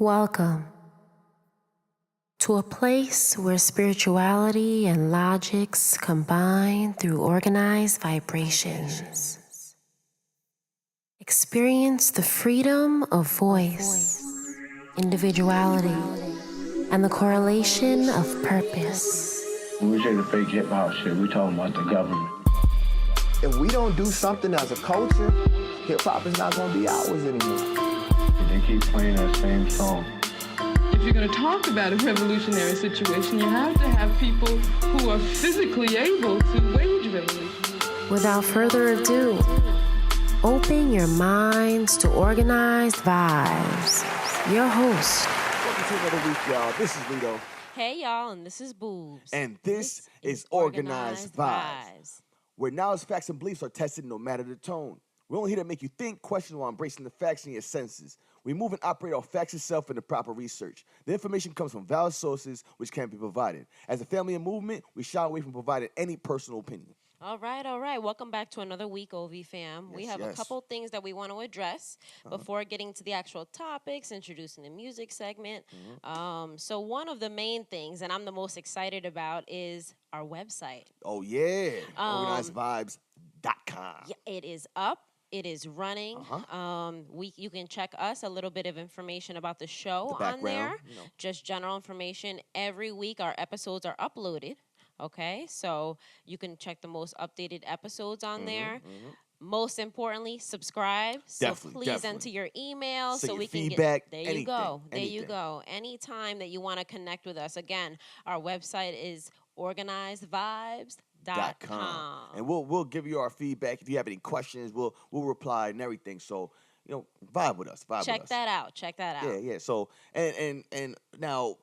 Welcome to a place where spirituality and logics combine through organized vibrations. Experience the freedom of voice, individuality, and the correlation of purpose. When we say the fake hip-hop shit, we talking about the government. If we don't do something as a culture, hip-hop is not going to be ours anymore. They keep playing that same song. If you're going to talk about a revolutionary situation, you have to have people who are physically able to wage revolution. Without further ado, open your minds to Organized Vibes. Your host. Welcome to another week, y'all. This is Lito. Hey, y'all, and this is Boobs. And this is Organized Vibes, where knowledge, facts, and beliefs are tested no matter the tone. We're only here to make you think, question, while embracing the facts in your senses. We move and operate off facts itself and the proper research. The information comes from valid sources which can be provided. As a family and movement, we shy away from providing any personal opinion. All right. Welcome back to another week, OV fam. We have a couple things that we want to address before getting to the actual topics, introducing the music segment. So one of the main things, and I'm the most excited about, is our website. Oh, yeah. OrganizedVybes.com. Yeah, it is up. It is running. You can check us, a little bit of information about the show on there. Just general information. Every week our episodes are uploaded. Okay, so you can check the most updated episodes on there. Most importantly, subscribe. So please enter your email so we can feedback, get. There you go. There you go. Anytime that you want to connect with us. Again, our website is OrganizedVybes.com. And we'll give you our feedback. If you have any questions, we'll reply and everything. So, vibe with us. Check that out. Yeah. So and now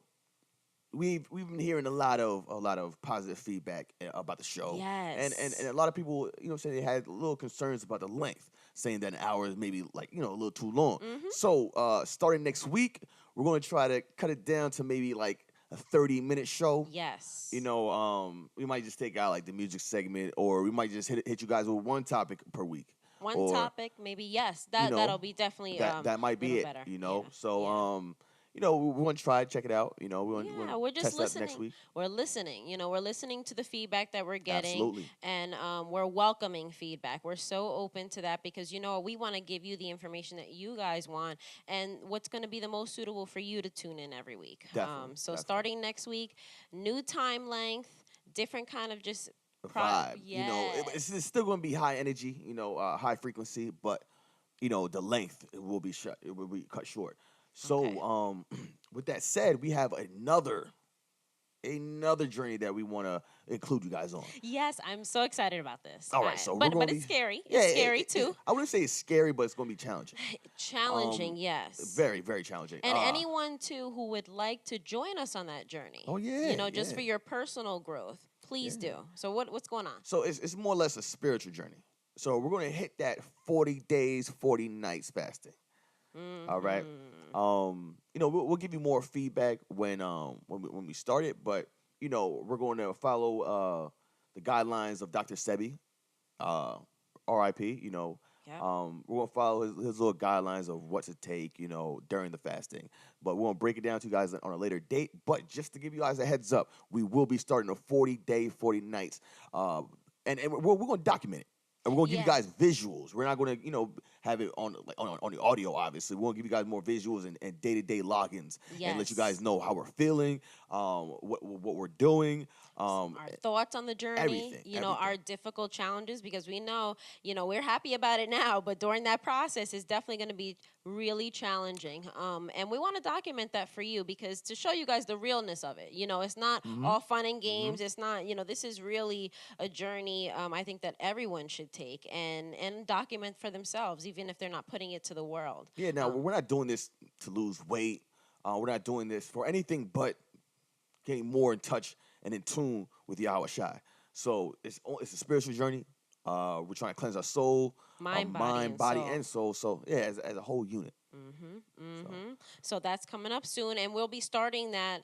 we've been hearing a lot of positive feedback about the show. Yes. And a lot of people, say they had little concerns about the length, saying that an hour is maybe a little too long. So starting next week, we're going to try to cut it down to maybe like a 30-minute show. Yes. We might just take out like the music segment, or we might just hit you guys with one topic per week. One topic, maybe. Yes, that'll be definitely that might be it. better. So we want to try it, check it out. We're just test listening. That next week. We're listening. We're listening to the feedback that we're getting. Absolutely. And we're welcoming feedback. We're so open to that because, we want to give you the information that you guys want and what's going to be the most suitable for you to tune in every week. Definitely. Starting next week, new time length, different kind of just vibe. Yes. It's still going to be high energy, high frequency, but, the length will be cut short. So, with that said, we have another journey that we want to include you guys on. Yes, I'm so excited about this. All right, so but it's scary. It's scary too. I wouldn't say it's scary, but it's going to be challenging. Challenging, yes. Very, very challenging. And anyone too who would like to join us on that journey. Oh yeah. Just for your personal growth, please do. So what's going on? So it's more or less a spiritual journey. So we're going to hit that 40 days, 40 nights fasting. All right. We'll give you more feedback when we start it, but we're going to follow the guidelines of Dr. Sebi, R.I.P. We're going to follow his little guidelines of what to take, during the fasting. But we're going to break it down to you guys on a later date. But just to give you guys a heads up, we will be starting a 40-day, 40 nights, and we're going to document it. And we're going to give you guys visuals. We're not going to, have it on the audio, obviously. We're going to give you guys more visuals and day-to-day logins and let you guys know how we're feeling, what we're doing. Our thoughts on the journey, everything. Our difficult challenges, because we know, we're happy about it now, but during that process, it's definitely going to be really challenging. And we want to document that for you because to show you guys the realness of it. It's not all fun and games. It's not, this is really a journey I think that everyone should take and document for themselves, even if they're not putting it to the world. Yeah, now, we're not doing this to lose weight. We're not doing this for anything but getting more in touch and in tune with H.A.A.R.P. So it's a spiritual journey. We're trying to cleanse our soul, mind, body, and soul. So, as a whole unit. So that's coming up soon, and we'll be starting that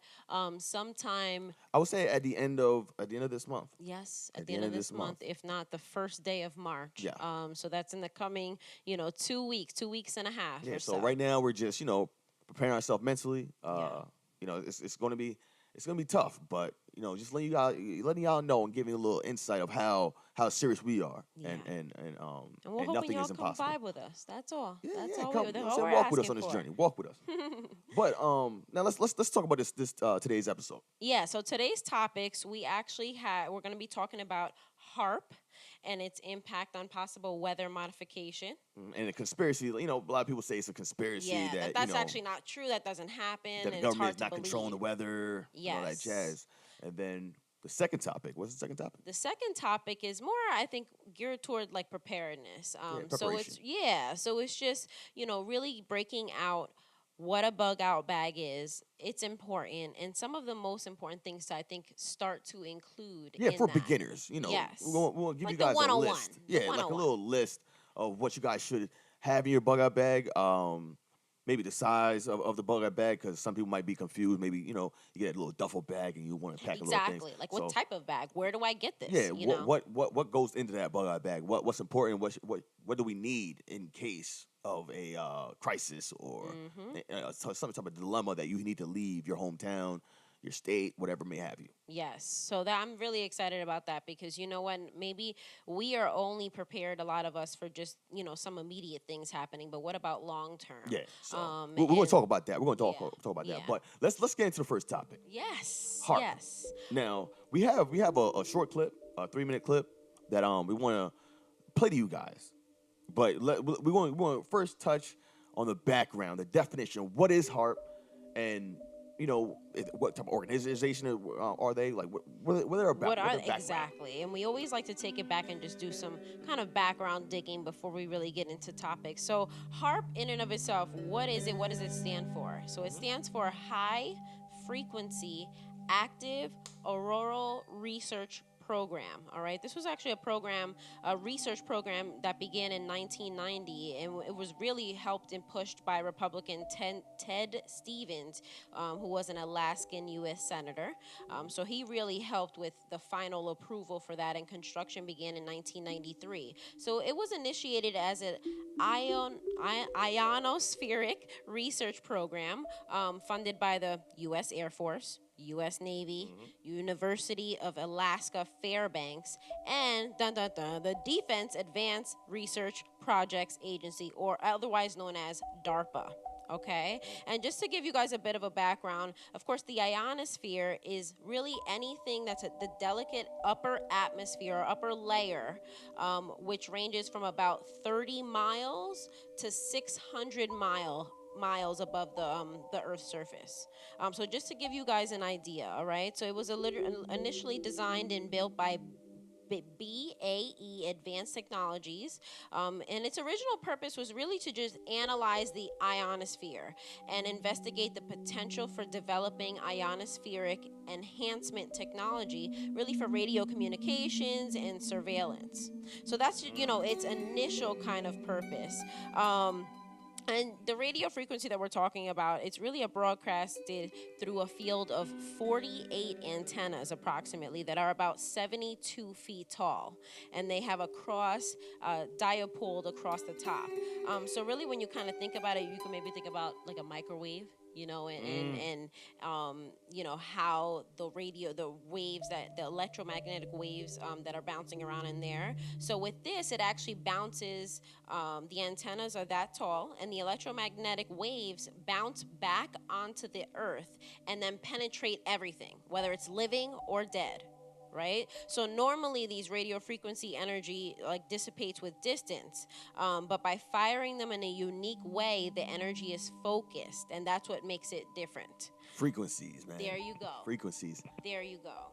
sometime. I would say at the end of this month. Yes, at the end of this month, if not the first day of March. Yeah. So that's in the coming, 2 weeks and a half. Yeah. So right now we're just preparing ourselves mentally. You know, it's going to be tough, but you know, just letting y'all know and giving a little insight of how serious we are, and we're hoping nothing y'all is come impossible. vibe with us. That's all. Yeah, That's yeah, all. come, That's all we're walk with us asking on this for. journey. Walk with us. But now let's talk about this today's episode. Yeah. So today's topics, we're going to be talking about HAARP and its impact on possible weather modification. And a conspiracy, you know, a lot of people say it's a conspiracy That's you know, actually not true. That doesn't happen. that the and government it's is hard not to controlling the believe. weather, and all that jazz. And then the second topic. What's the second topic? The second topic is more, I think, geared toward like preparedness. Preparation. So it's just, you know, really breaking out what a bug out bag is. It's important, and some of the most important things to, I think, start to include. Yeah, in for that. beginners, you know, Yes. we'll give Like you the guys a 101. list. The Yeah, like a 101. little list of what you guys should have in your bug out bag. Maybe the size of the bug out bag, because some people might be confused. Maybe, you know, you get a little duffel bag and you want to pack a little things. Exactly. Like, what type of bag? Where do I get this? Yeah, you know? what goes into that bug out bag? What's important? What do we need in case of a crisis or some type of dilemma that you need to leave your hometown, your state, whatever may have you. Yes. So I'm really excited about that, because you know what? Maybe we are only prepared, a lot of us, for just, you know, some immediate things happening. But what about long term? Yeah. So we're going to talk about that. We're going to talk about that. Yeah. But let's get into the first topic. Yes. HAARP. Yes. Now we have a short clip, a 3-minute clip that we want to play to you guys. But we want to first touch on the background, the definition. What is HAARP, and you know, what type of organization are they? Like, what are they about? What are they? Exactly. And we always like to take it back and just do some kind of background digging before we really get into topics. So HAARP in and of itself, what is it? What does it stand for? So it stands for High Frequency Active Auroral Research Program. All right, this was actually a research program that began in 1990, and it was really helped and pushed by Republican Ted Stevens, who was an Alaskan U.S. senator. So he really helped with the final approval for that, and construction began in 1993. So it was initiated as an ionospheric research program funded by the U.S. Air Force, U.S. Navy, University of Alaska Fairbanks, and the Defense Advanced Research Projects Agency, or otherwise known as DARPA. Okay, and just to give you guys a bit of a background, of course, the ionosphere is really anything that's the delicate upper atmosphere or upper layer, which ranges from about 30 miles to 600 miles above the Earth's surface. So just to give you guys an idea, all right? So it was initially designed and built by BAE Advanced Technologies, and its original purpose was really to just analyze the ionosphere and investigate the potential for developing ionospheric enhancement technology, really for radio communications and surveillance. So that's, you know, its initial kind of purpose. And the radio frequency that we're talking about, it's really broadcasted through a field of 48 antennas approximately that are about 72 feet tall. And they have a cross diapoled across the top. So really when you kind of think about it, you can maybe think about like a microwave, you know, and you know, how the waves, the electromagnetic waves that are bouncing around in there. So with this, it actually bounces, the antennas are that tall, and the electromagnetic waves bounce back onto the earth and then penetrate everything, whether it's living or dead. Right? So normally these radio frequency energy like dissipates with distance, but by firing them in a unique way, the energy is focused, and that's what makes it different. Frequencies, man. There you go. Frequencies. There you go.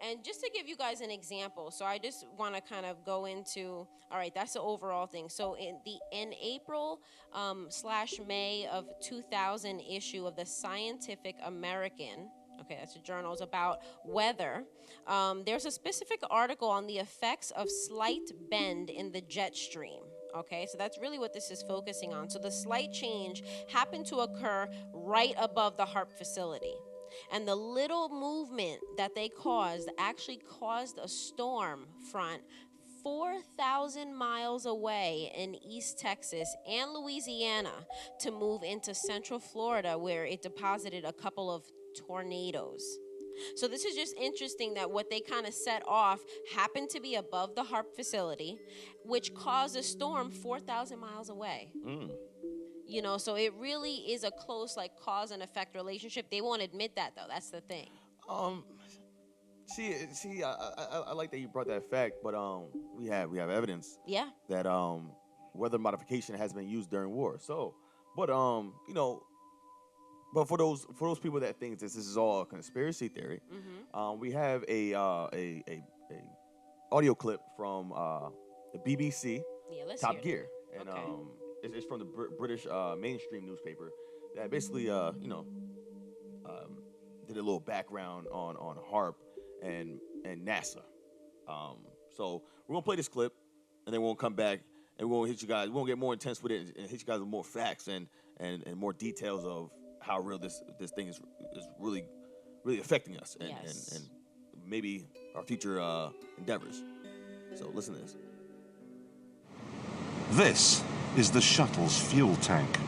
And just to give you guys an example, so I just want to kind of go into, all right, that's the overall thing. So in April / May of 2000 issue of the Scientific American, okay, that's a journal, it's about weather. There's a specific article on the effects of slight bend in the jet stream. Okay, so that's really what this is focusing on. So the slight change happened to occur right above the HAARP facility. And the little movement that they caused actually caused a storm front 4,000 miles away in East Texas and Louisiana to move into Central Florida, where it deposited a couple of tornadoes. So this is just interesting that what they kind of set off happened to be above the H.A.R.P facility, which caused a storm 4,000 miles away. You know, so it really is a close, like, cause and effect relationship. They won't admit that, though. That's the thing. See, I like that you brought that fact, but we have evidence. Yeah. That weather modification has been used during war. So, but you know, but for those people that think this is all a conspiracy theory, we have a audio clip from the BBC, Top Gear, and it's from the British mainstream newspaper that basically you know did a little background on H.A.R.P and NASA. So we're gonna play this clip, and then we're gonna come back and we're gonna hit you guys. We're gonna get more intense with it and hit you guys with more facts and more details of how real this thing is really affecting us and maybe our future endeavors. So listen to this. This is the shuttle's fuel tank.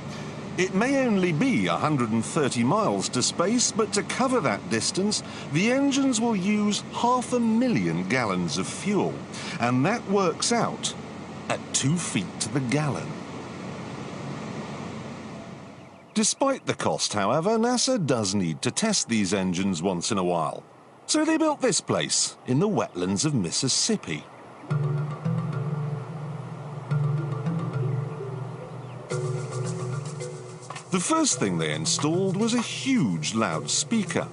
It may only be 130 miles to space, but to cover that distance, the engines will use 500,000 gallons of fuel, and that works out at 2 feet to the gallon. Despite the cost, however, NASA does need to test these engines once in a while. So they built this place in the wetlands of Mississippi. The first thing they installed was a huge loudspeaker,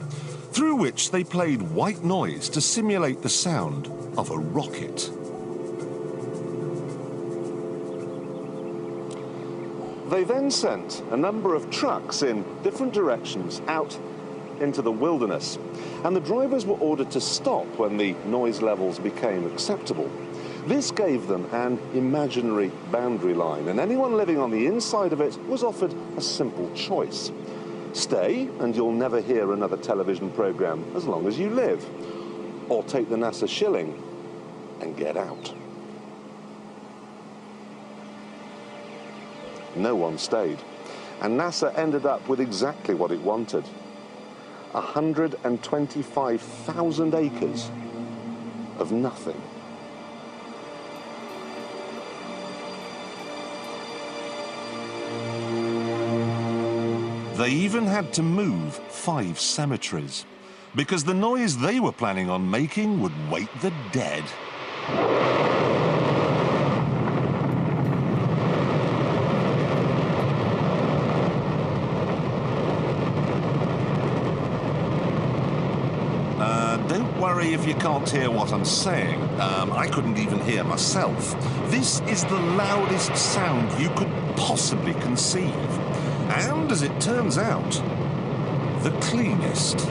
through which they played white noise to simulate the sound of a rocket. They then sent a number of trucks in different directions out into the wilderness, and the drivers were ordered to stop when the noise levels became acceptable. This gave them an imaginary boundary line, and anyone living on the inside of it was offered a simple choice. Stay, and you'll never hear another television program as long as you live. Or take the NASA shilling and get out. No one stayed, and NASA ended up with exactly what it wanted. 125,000 acres of nothing. They even had to move 5 cemeteries, because the noise they were planning on making would wake the dead. Don't worry if you can't hear what I'm saying. I couldn't even hear myself. This is the loudest sound you could possibly conceive. And, as it turns out, the cleanest.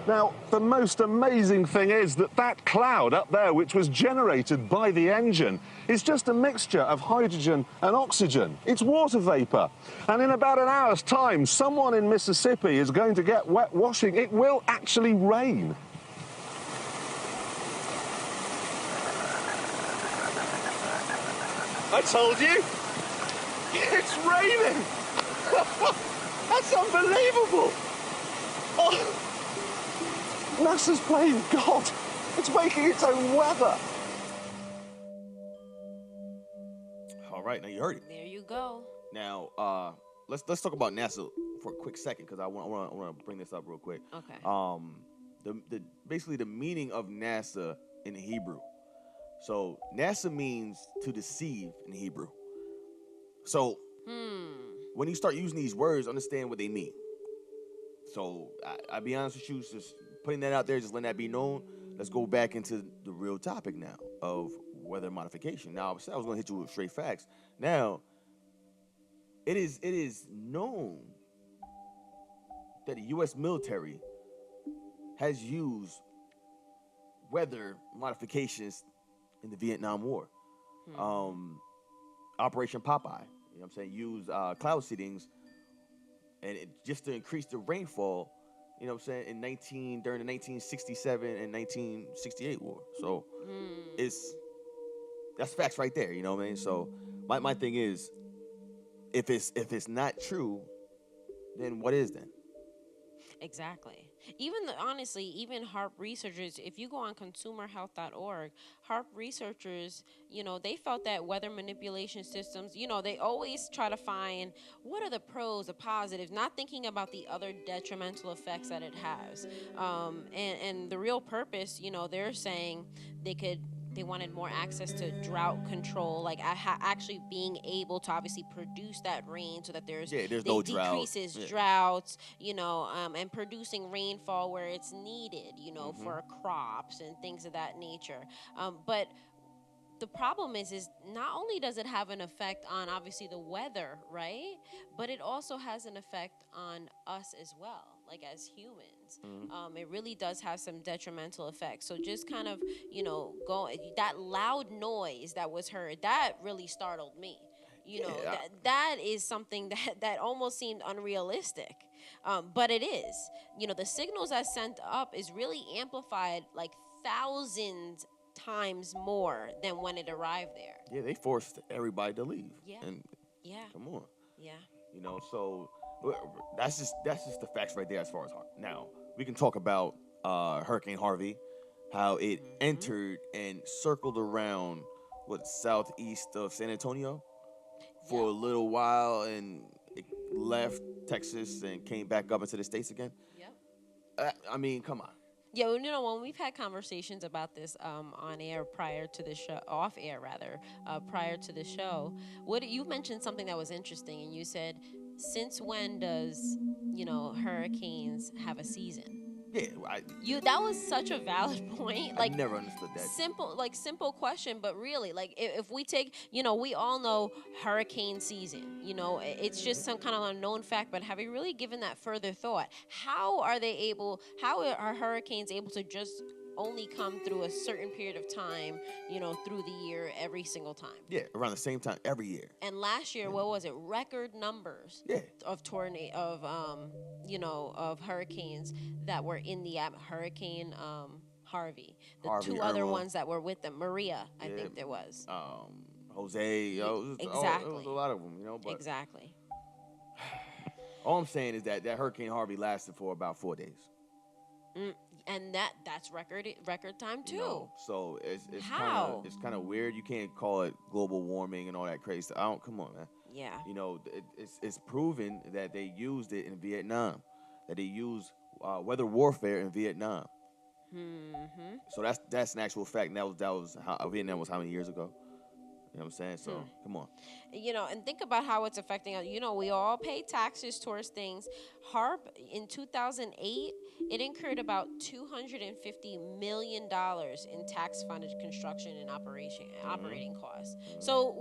Now, the most amazing thing is that that cloud up there, which was generated by the engine, is just a mixture of hydrogen and oxygen. It's water vapor. And in about an hour's time, someone in Mississippi is going to get wet washing. It will actually rain. I told you! It's raining! That's unbelievable! Oh, NASA's playing God! It's making its own weather! All right, now you heard it. There you go. Now, let's talk about NASA for a quick second, because I want to bring this up real quick. Okay. Basically the meaning of NASA in Hebrew. So NASA means to deceive in Hebrew. So when you start using these words, understand what they mean. So I'll be honest with you, just putting that out there, just letting that be known. Let's go back into the real topic now of weather modification. Now, I was going to hit you with straight facts. Now, it is known that the U.S. military has used weather modifications in the Vietnam War. Operation Popeye, you know what I'm saying, used cloud seedings and just to increase the rainfall You know what I'm saying? During the 1967 and 1968 war. So that's facts right there. You know what I mean? So my thing is, if it's not true, then what is then? Exactly. Honestly, even H.A.A.R.P researchers, if you go on consumerhealth.org, H.A.A.R.P researchers, they felt that weather manipulation systems, they always try to find what are the pros, the positives, not thinking about the other detrimental effects that it has. And the real purpose, they're saying they wanted more access to drought control, like actually being able to obviously produce that rain so that there's they no drought. decreases droughts, and producing rainfall where it's needed, for crops and things of that nature. But the problem is not only does it have an effect on obviously the weather, right? But it also has an effect on us as well, like as humans. It really does have some detrimental effects. So just kind of, that loud noise that was heard, that really startled me. That is something that almost seemed unrealistic. But it is. The signals that sent up is really amplified like thousands times more than when it arrived there. Yeah, they forced everybody to leave. Yeah. And come on. Yeah. So that's just the facts right there as far as HAARP. Now, we can talk about Hurricane Harvey, how it entered and circled around southeast of San Antonio for a little while, and it left Texas and came back up into the States again. Yep. I mean, come on. Yeah, when we've had conversations about this on air prior to the show, off air rather, prior to the show, you mentioned something that was interesting, and you said, since when does hurricanes have a season? Yeah, that was such a valid point. I never understood that. Simple question, but really, like if we take, we all know hurricane season. It's just some kind of unknown fact. But have you really given that further thought? How are hurricanes able to just only come through a certain period of time, through the year every single time? Yeah, around the same time every year. And last year, what was it? Record numbers of of hurricanes that were in the Hurricane Harvey. The two other Irma. ones that were with them, Maria, I think there was. Jose, exactly. It was a lot of them, But exactly. All I'm saying is that Hurricane Harvey lasted for about 4 days. And that's record time too. So it's How? kind of weird. You can't call it global warming and all that crazy stuff. Come on, man. Yeah. It's proven that they used it in Vietnam, that they used weather warfare in Vietnam. So that's an actual fact. And that was how Vietnam was how many years ago? You know what I'm saying? So come on. And think about how it's affecting us. We all pay taxes towards things. H.A.A.R.P in 2008, it incurred about $250 million in tax-funded construction and operating costs. So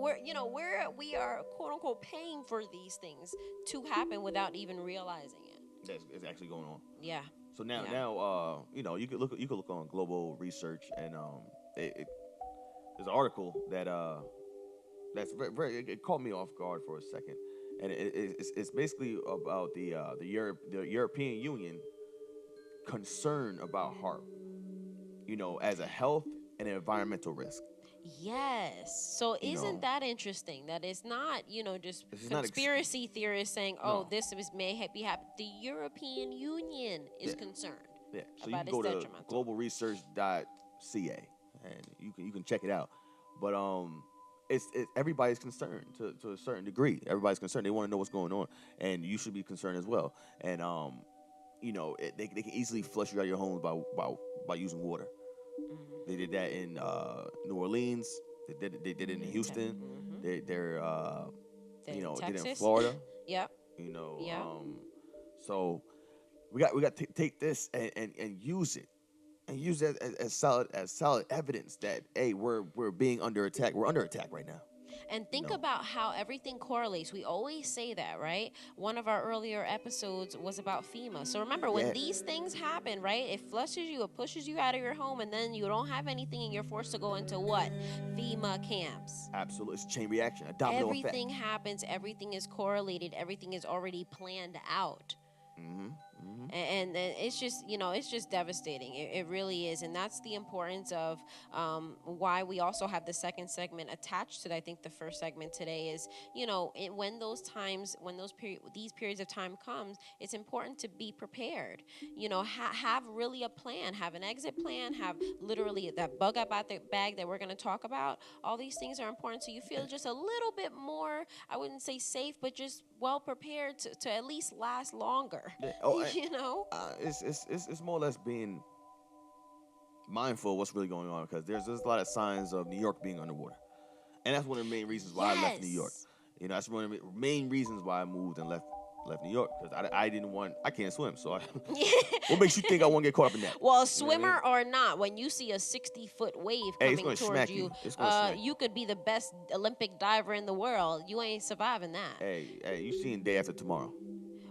we are quote unquote paying for these things to happen without even realizing it. It's actually going on. Yeah. So now you could look on global research, and there's an article that's very it caught me off guard for a second, and it's basically about the European Union concern about H.A.A.R.P, as a health and environmental risk. Yes. So isn't that interesting? That it's not, just conspiracy theorists saying, this may be happening. The European Union is concerned. Yeah. So about you can go its to globalresearch.ca and you can check it out. But it's everybody's concerned to a certain degree. Everybody's concerned. They want to know what's going on, and you should be concerned as well. And they can easily flush you out of your homes by using water. They did that in New Orleans. They did it in Houston. They're did it in Florida. Yep. So we got to take this and use it. And use that as solid evidence that we're being under attack. We're under attack right now. And think about how everything correlates. We always say that, right? One of our earlier episodes was about FEMA. So remember, when these things happen, right? It flushes you, it pushes you out of your home, and then you don't have anything, and you're forced to go into what? FEMA camps. Absolutely, it's a chain reaction, a domino effect. Everything happens. Everything is correlated. Everything is already planned out. And it's just, it's just devastating. It really is. And that's the importance of why we also have the second segment attached to, I think, the first segment today is, when those times, when these periods of time comes, it's important to be prepared. Have really a plan, have an exit plan, have literally that bug up out the bag that we're going to talk about. All these things are important. So you feel just a little bit more, I wouldn't say safe, but just well prepared to at least last longer. Yeah. It's more or less being mindful of what's really going on, because there's a lot of signs of New York being underwater, and that's one of the main reasons why I left New York. That's one of the main reasons why I moved and left New York, because I can't swim, so what makes you think I want to get caught up in that? Well, swimmer or not, when you see a 60-foot wave coming towards you, you could be the best Olympic diver in the world. You ain't surviving that. Hey, you seen Day After Tomorrow?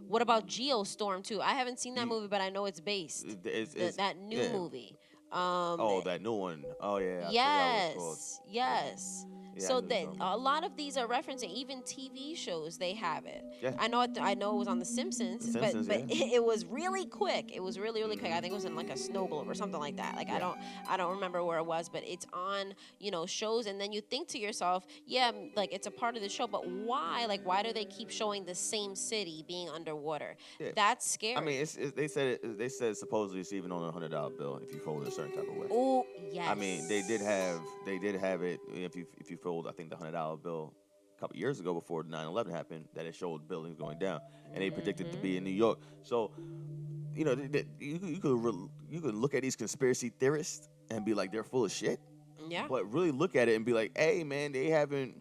What about Geostorm too? I haven't seen that movie, but I know it's based. That new movie. That new one. Oh yeah. Yes. Yeah, so that a lot of these are referencing, even TV shows, they have it. Yeah. I know it was on The Simpsons, but it was really quick. It was really quick. I think it was in like a snow globe or something like that. Like I don't remember where it was, but it's on shows, and then you think to yourself, like it's a part of the show, but why? Like why do they keep showing the same city being underwater? Yeah. That's scary. I mean, they said supposedly it's even on a $100 bill if you fold it a certain type of way. Oh yes. I mean, they did have it if you fold, I think, the $100 bill a couple years ago before 9/11 happened, that it showed buildings going down, and they predicted to be in New York. So, you could look at these conspiracy theorists and be like, they're full of shit. Yeah. But really look at it and be like, hey man, they haven't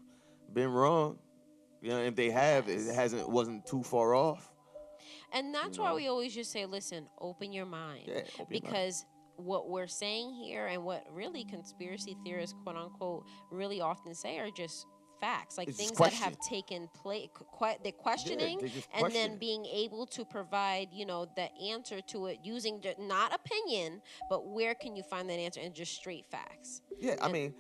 been wrong. If they have, it wasn't too far off. And that's why we always just say, listen, open your mind. Yeah, because what we're saying here, and what really conspiracy theorists, quote unquote, really often say are just facts, like things that have taken place. They're questioning, and then being able to provide, the answer to it using not opinion, but where can you find that answer, and just straight facts. Yeah, I mean,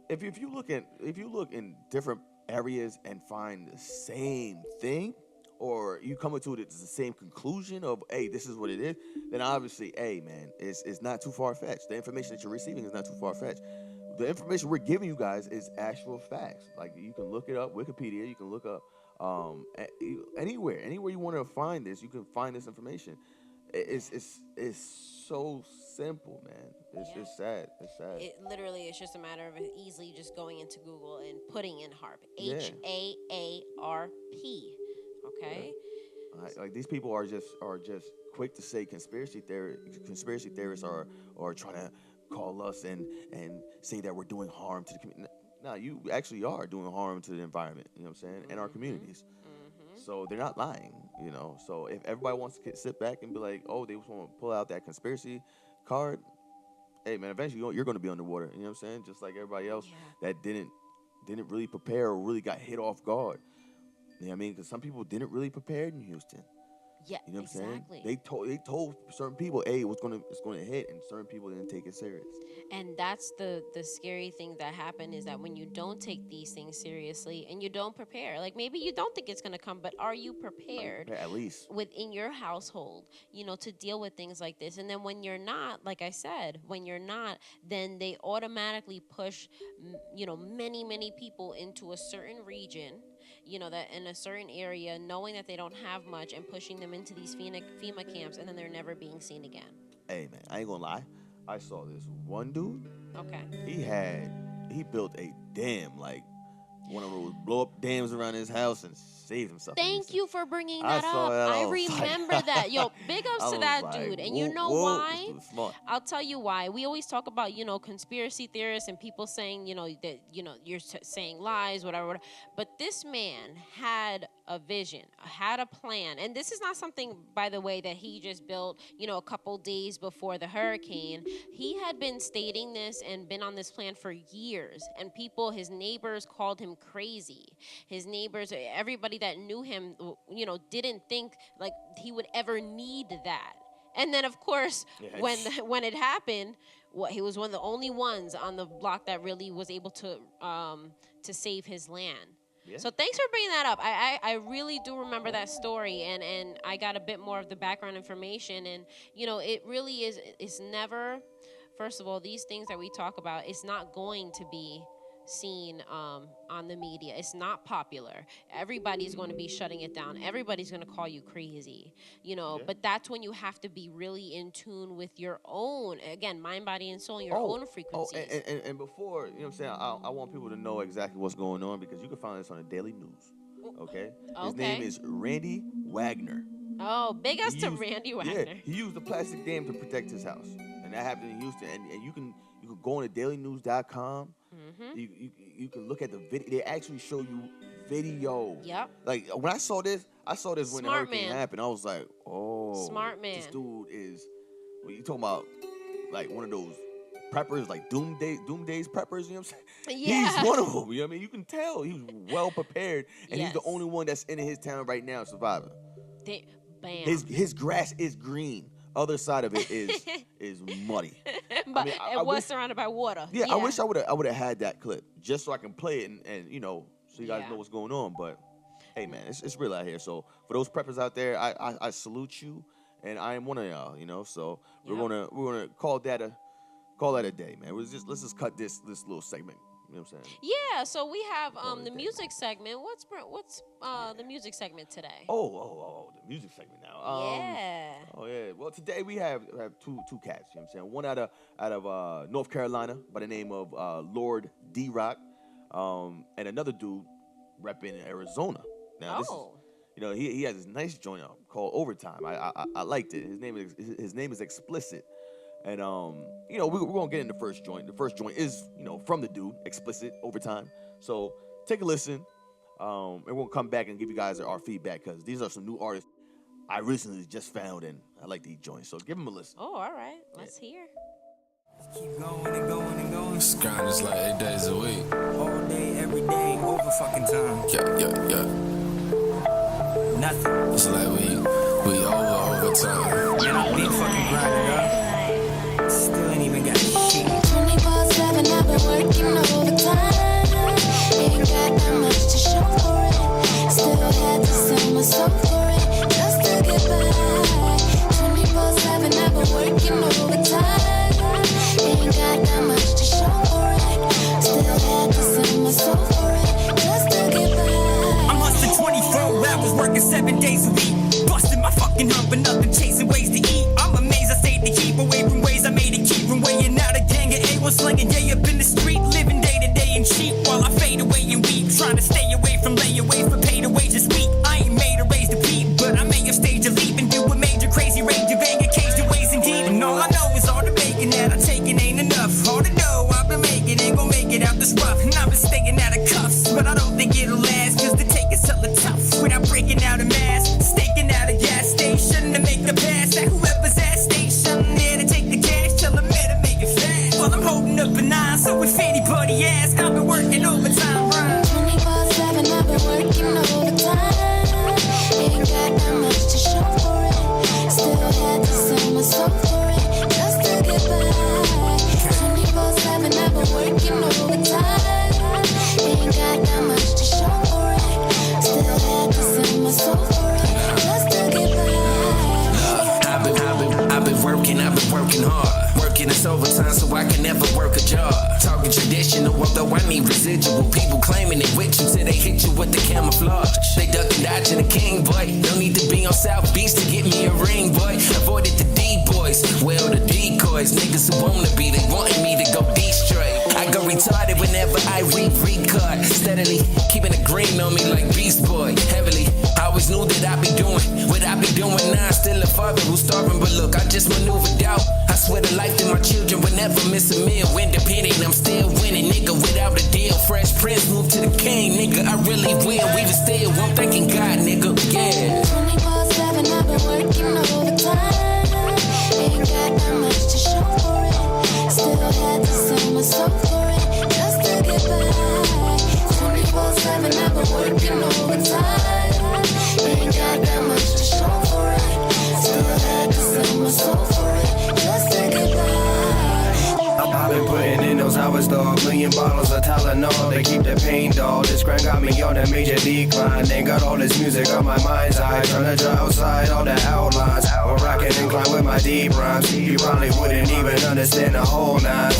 if you look in different areas and find the same thing, or you come to the same conclusion of, hey, this is what it is, then obviously, hey, man, it's not too far-fetched. The information that you're receiving is not too far-fetched. The information we're giving you guys is actual facts. Like, you can look it up, Wikipedia, you can look up anywhere you want to find this, you can find this information. It's so simple, man. It's sad. It's sad. It literally is just a matter of easily just going into Google and putting in H.A.A.R.P. H-A-A-R-P. Okay. Yeah. Like these people are just quick to say conspiracy theorists are trying to call us and say that we're doing harm to the community. No, you actually are doing harm to the environment. You know what I'm saying? And our communities. So they're not lying. So if everybody wants to sit back and be like, oh, they just want to pull out that conspiracy card, hey man, eventually you're going to be underwater. You know what I'm saying? Just like everybody else that didn't really prepare or really got hit off guard. You know what I mean? Because some people didn't really prepare in Houston. Yeah, you know what exactly. I'm saying? They told certain people, hey, it's going to hit, and certain people didn't take it serious. And that's the scary thing that happened, is that when you don't take these things seriously and you don't prepare, like maybe you don't think it's going to come, but are you prepared? At least within your household, to deal with things like this. And then when you're not, like I said, then they automatically push, many people into a certain region, that in a certain area, knowing that they don't have much, and pushing them into these FEMA camps, and then they're never being seen again. Hey man, I ain't gonna lie. I saw this one dude. Okay. He built a dam, like one of those blow up dams around his house, and saved himself. Thank you for bringing that up. I remember that. Yo, big ups to that dude. And you know why? I'll tell you why. We always talk about, conspiracy theorists and people saying, that, you're saying lies, whatever. But this man had a vision, had a plan. And this is not something, by the way, that he just built, a couple days before the hurricane. He had been stating this and been on this plan for years. And his neighbors called him crazy. His neighbors, everybody that knew him, didn't think like he would ever need that. And then, of course, when it happened, he was one of the only ones on the block that really was able to save his land. Yeah. So thanks for bringing that up. I really do remember that story, and I got a bit more of the background information. And, you know, it really is, it's never, first of all, these things that we talk about, it's not going to be seen on the media. It's not popular. Everybody's going to be shutting it down. Everybody's going to call you crazy, you know, but that's when you have to be really in tune with your own, again, mind, body, and soul, your own frequencies. And before, you know what I'm saying, I want people to know exactly what's going on, because you can find this on the Daily News, okay? His name is Randy Wagner. Oh, big ups to Randy Wagner. Yeah, he used a plastic dam to protect his house, and that happened in Houston. And you can go on to dailynews.com. You can look at the video. They actually show you video. Yep. Like, when I saw this when the hurricane happened. I was like, oh, smart man. This dude is, what you talking about, like one of those preppers, like doomsdays preppers, you know what I'm saying? Yeah. He's one of them, you know what I mean? You can tell he's well prepared, and he's the only one that's in his town right now surviving. Bam. His grass is green. Other side of it is muddy. But it was surrounded by water. Yeah, I wish I would have had that clip just so I can play it and you know, so you guys know what's going on. But hey, man, it's real out here. So for those preppers out there, I salute you, and I am one of y'all. You know, so we're gonna call that a day, man. Let's just cut this little segment. You know what I'm saying? Yeah, so we have the music segment. What's the music segment today? Oh, the music segment now. Oh yeah. Well, today we have two cats. You know what I'm saying? One out of North Carolina by the name of Lord D-Rock, and another dude repping Arizona. Now this is, you know, he has this nice joint out called Overtime. I liked it. His name is Explicit. And, you know, we're going to get in the first joint. The first joint is, you know, from the dude, Explicit, Overtime. So take a listen, and we'll come back and give you guys our feedback, because these are some new artists I recently just found, and I like these joints. So give them a listen. Oh, all right. Let's hear. Keep going and going and going. This grind is like 8 days a week. All day, every day, over fucking time. Yeah. Nothing. It's like we over time. Yeah, I've been fucking grinding up. Still ain't even got shit. 24/7 I've been working overtime. Ain't got that much to show for it. Still had to sell my soul for it, just to get by. 24/7 I've been working overtime. Ain't got that much to show for it. Still had to sell my soul for it, just to get by. I'm hustling 24 hours, working 7 days a week. Busting my fucking hump and nothing, chasing ways to eat. I'm amazed I stayed to keep away from ways I made it keep from weighing out a gang of A1 slinging day up in the street, living day to day and cheap while I fade away and weep, trying to stay away from layaways but paid away this week. I ain't made a raise to peep, but I may have staged a leap and do a major crazy range of anger, caged in ways indeed. And all I know is all the bacon that I taken ain't enough. All the dough I've been making ain't gon' make it out this rough. And I've been staying out of cuffs, but I don't think it'll last, cause the take is hella tough without breaking out a mask. Staking out a gas station to make the pass at whoever's at station there to take the cash, tell them there to make it fast. Well, I'm holding up a 9, so if anybody asks, I've been working overtime, right? 24/7 I've been working overtime. Ain't got that much to show for it. Still had to sell my soul for it, just to get by. 24/7 I've been working overtime. Ain't got that much to show for it. Still had to sell my soul for it, just to get by. I've been working hard. Working this overtime so I can never work a job. Talking traditional, although I need residual. People claiming they with you till they hit you with the camouflage. They duck and dodge in the king, boy. Don't need to be on South Beach to get me a ring, boy. Avoided the D-boys, well, the decoys. Niggas who wanna be, they wanting me to go D-straight. I go retarded whenever I record. Steadily keeping the green on me like Beast Boy. Heavily, I always knew that I'd be doing what I be doing now. Still a father who's starving, but look, I just maneuvered out. I swear to life that my children would never miss a meal. Independent, I'm still winning, nigga, without a deal. Fresh Prince moved to the king, nigga, I really will. We was still, I'm thanking God, nigga, yeah. 24/7 I've been working overtime. Ain't got that much to show for it. Still had to sell my soul for it, just to get by. 24/7 I've been working overtime. Ain't got that much to show for it. Still had to sell my soul for it, just to get by. I've been putting in those hours, dog. $1 million of Tylenol. They to keep the pain dull. This grind got me on a major decline. Ain't got all this music on my mind's eye. Trying to draw outside all the outlines. Or rockin' incline with my deep rhymes. You probably wouldn't even understand the whole nine.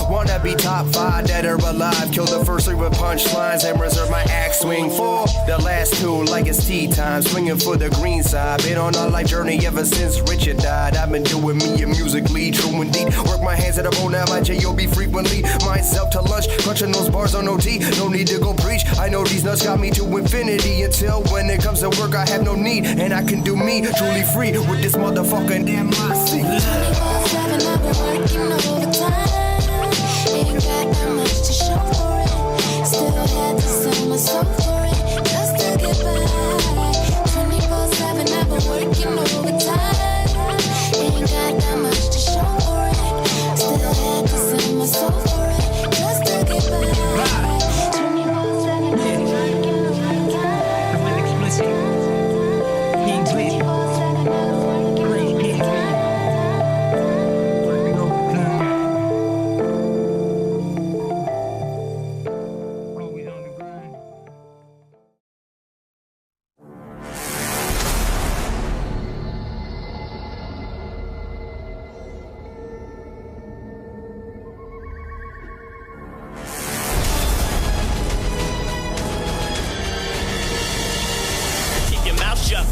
Wanna be top 5 dead or alive. Kill the first 3 with punchlines and reserve my axe swing for the last 2 like it's tea time. Swinging for the green side. Been on a life journey ever since Richard died. I've been doing me and musically, true indeed. Work my hands at the bone, now my J.O.B. frequently. Myself to lunch, crunching those bars on OT. No need to go preach. I know these nuts got me to infinity. Until when it comes to work, I have no need. And I can do me, truly free with this motherfucking damn mercy. 24/7 I've been working overtime. Ain't got that much to show for it. Still had to sell my soul for it, just to get by. 24/7 I've been working overtime. Ain't got that much to show for it. Still had to sell my soul for it, just to get by. 24/7 I've been working overtime. I'm an explicit. King Blitz. 24/7 I've been working overtime.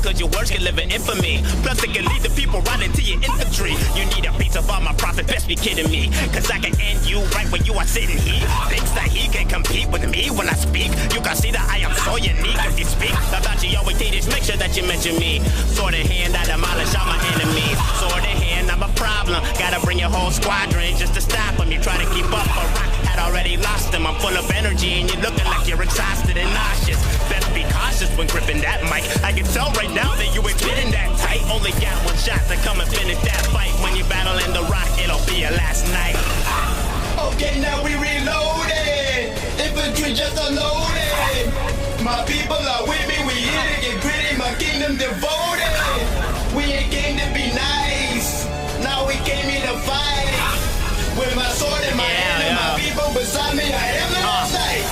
Cause your words can live in infamy. Plus it can lead the people right into your infantry. You need a piece of all my profit, best be kidding me. Cause I can end you right where you are sitting. He thinks that he can compete with me when I speak. You can see that I am so unique. If you speak about your OATs, make sure that you mention me. Sword in hand, I demolish all my enemies. Sword in hand, I'm a problem. Gotta bring your whole squadron just to stop them. You try to keep up, but rock had already lost them. I'm full of energy and you're looking like you're exhausted and nauseous. Best be cautious when gripping that mic. I can tell right now that you ain't fitting that tight. Only got one shot to come and finish that fight. When you're battling the rock, it'll be your last night. Okay, now we reloaded. Infantry just unloaded. My people are with me. We here to get gritty. My kingdom devoted. We ain't came to be nice. Now we came here to fight. With my sword in my hand and my people beside me, I am the most sight.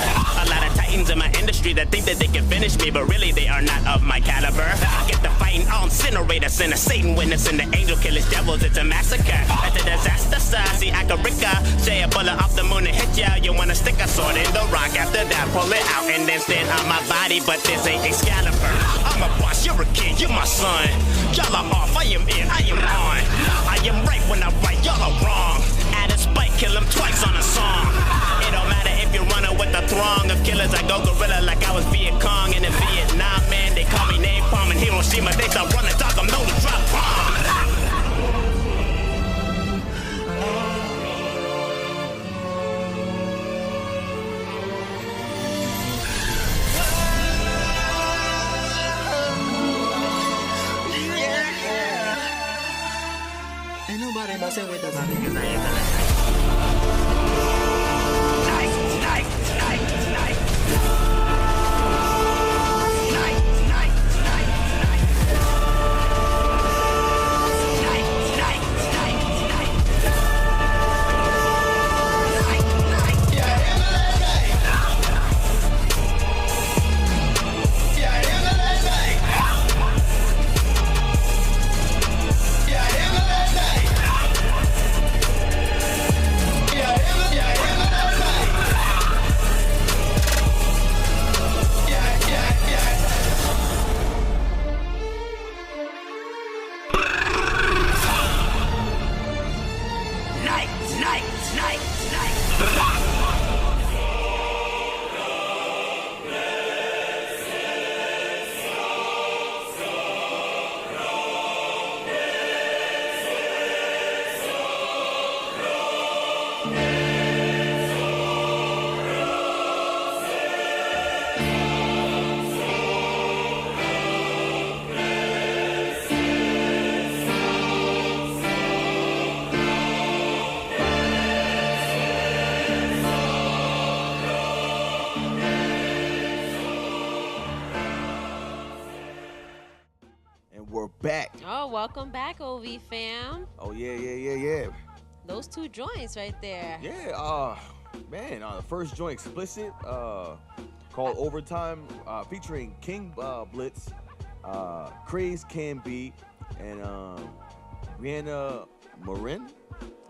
A lot of titans in my industry that think that they can finish me, but really they are not of my caliber. Get the fighting on incinerators, send a Satan witness and the angel killers devils. It's a massacre. At the disaster side, see I can ricochet a bullet off the moon and hit ya. You wanna stick a sword in the rock? After that, pull it out and then stand on my body. But this ain't Excalibur. I'm a boss, you're a kid, you're my son. Y'all are off, I am in, I am on. I am right when I write, y'all are wrong. Add a spike, kill him twice on a song. It don't matter if you're running with a throng of killers. I go gorilla like I was Viet Cong. And in Vietnam, man, they call me Napalm. In Hiroshima, they start running, talk, I'm known to drop bombs. Ain't nobody messing with us. Back. Oh, welcome back, OV fam. Oh yeah. Those two joints right there. Yeah. Man, the first joint, Explicit, called Overtime, featuring King Blitz, Kraze, Canbee, and Breana, Marin.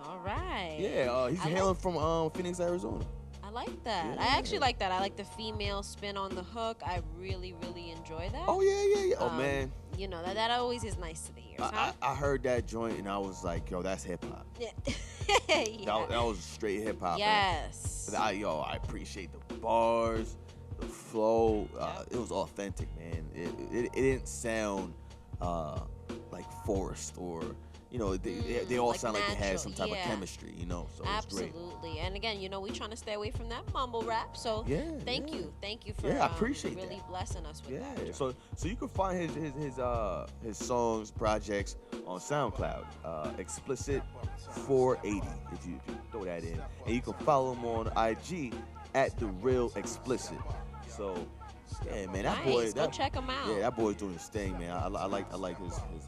All right. Yeah, he's hailing from Phoenix, Arizona. I like that. Yeah. I actually like that. I like the female spin on the hook. I really, really enjoy that. Oh, yeah. Oh, man. You know, that always is nice to the ears, huh? I heard that joint and I was like, yo, that's hip hop. Yeah. That was straight hip hop. Yes. Man. I appreciate the bars, the flow. It was authentic, man. It didn't sound like forced or, you know, they all like sound like they had natural, some type of yeah. chemistry, you know. So Absolutely. And again, you know, we're trying to stay away from that mumble rap. So thank you for I appreciate really that. blessing us with that. Yeah. So you can find his songs, projects on SoundCloud, Explicit 480 if you throw that in, and you can follow him on IG at The Real Explicit. So. Yeah, man, Go check him out. Yeah, that boy's doing his thing, man. I like